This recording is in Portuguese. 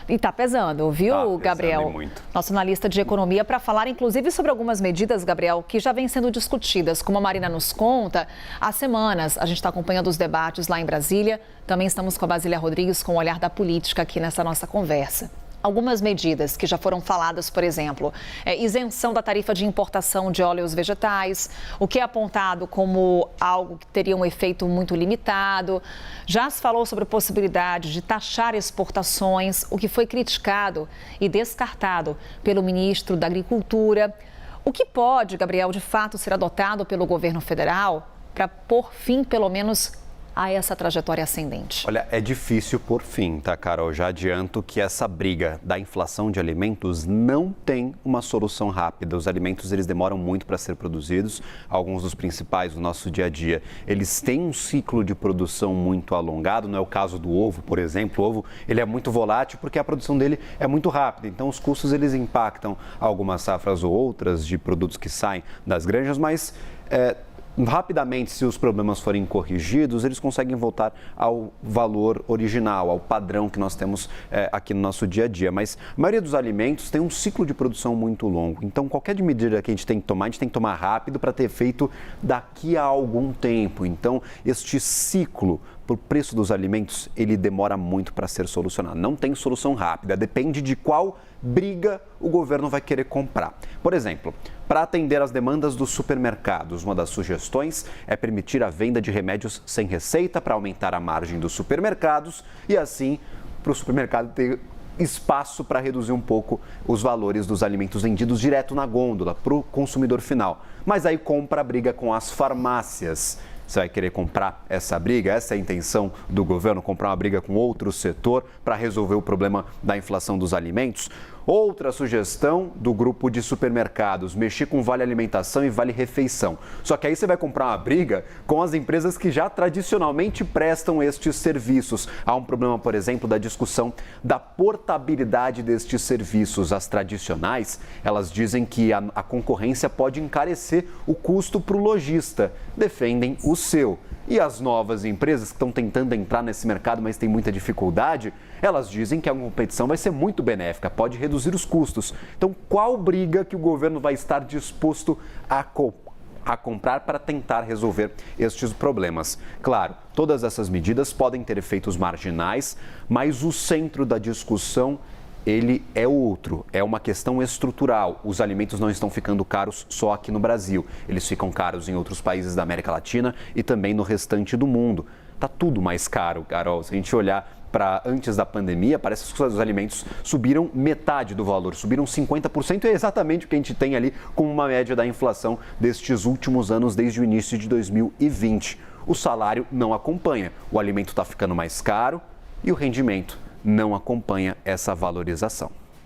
E está pesando, viu, Gabriel? Muito. Nosso analista de economia, para falar inclusive sobre algumas medidas, Gabriel, que já vêm sendo discutidas. Como a Marina nos conta, há semanas a gente está acompanhando os debates lá em Brasília. Também estamos com a Basília Rodrigues com o olhar da política aqui nessa nossa conversa. Algumas medidas que já foram faladas, por exemplo, isenção da tarifa de importação de óleos vegetais, o que é apontado como algo que teria um efeito muito limitado. Já se falou sobre a possibilidade de taxar exportações, o que foi criticado e descartado pelo ministro da Agricultura. O que pode, Gabriel, de fato ser adotado pelo governo federal para pôr fim, pelo menos, a essa trajetória ascendente? Olha, é difícil por fim, tá, Carol? Já adianto que essa briga da inflação de alimentos não tem uma solução rápida. Os alimentos, eles demoram muito para ser produzidos. Alguns dos principais do nosso dia a dia, eles têm um ciclo de produção muito alongado. Não é o caso do ovo, por exemplo. O ovo, ele é muito volátil porque a produção dele é muito rápida. Então, os custos, eles impactam algumas safras ou outras de produtos que saem das granjas, mas rapidamente, se os problemas forem corrigidos, eles conseguem voltar ao valor original, ao padrão que nós temos aqui no nosso dia a dia. Mas a maioria dos alimentos tem um ciclo de produção muito longo. Então, qualquer medida que a gente tem que tomar, a gente tem que tomar rápido para ter efeito daqui a algum tempo. Então, este ciclo por preço dos alimentos, ele demora muito para ser solucionado. Não tem solução rápida, depende de qual briga o governo vai querer comprar. Por exemplo, para atender às demandas dos supermercados, uma das sugestões é permitir a venda de remédios sem receita para aumentar a margem dos supermercados e assim para o supermercado ter espaço para reduzir um pouco os valores dos alimentos vendidos direto na gôndola para o consumidor final. Mas aí compra a briga com as farmácias. Você vai querer comprar essa briga? Essa é a intenção do governo, comprar uma briga com outro setor para resolver o problema da inflação dos alimentos? Outra sugestão do grupo de supermercados, mexer com vale alimentação e vale refeição. Só que aí você vai comprar uma briga com as empresas que já tradicionalmente prestam estes serviços. Há um problema, por exemplo, da discussão da portabilidade destes serviços. As tradicionais, elas dizem que a concorrência pode encarecer o custo para o lojista. Defendem o seu. E as novas empresas que estão tentando entrar nesse mercado, mas têm muita dificuldade, elas dizem que a competição vai ser muito benéfica, pode reduzir os custos. Então, qual briga que o governo vai estar disposto a comprar para tentar resolver estes problemas? Claro, todas essas medidas podem ter efeitos marginais, mas o centro da discussão ele é outro, é uma questão estrutural. Os alimentos não estão ficando caros só aqui no Brasil, eles ficam caros em outros países da América Latina e também no restante do mundo. Tá tudo mais caro, Carol. Se a gente olhar para antes da pandemia, parece que os alimentos subiram metade do valor, subiram 50%, é exatamente o que a gente tem ali como uma média da inflação destes últimos anos, desde o início de 2020. O salário não acompanha, o alimento está ficando mais caro e o rendimento não acompanha essa valorização.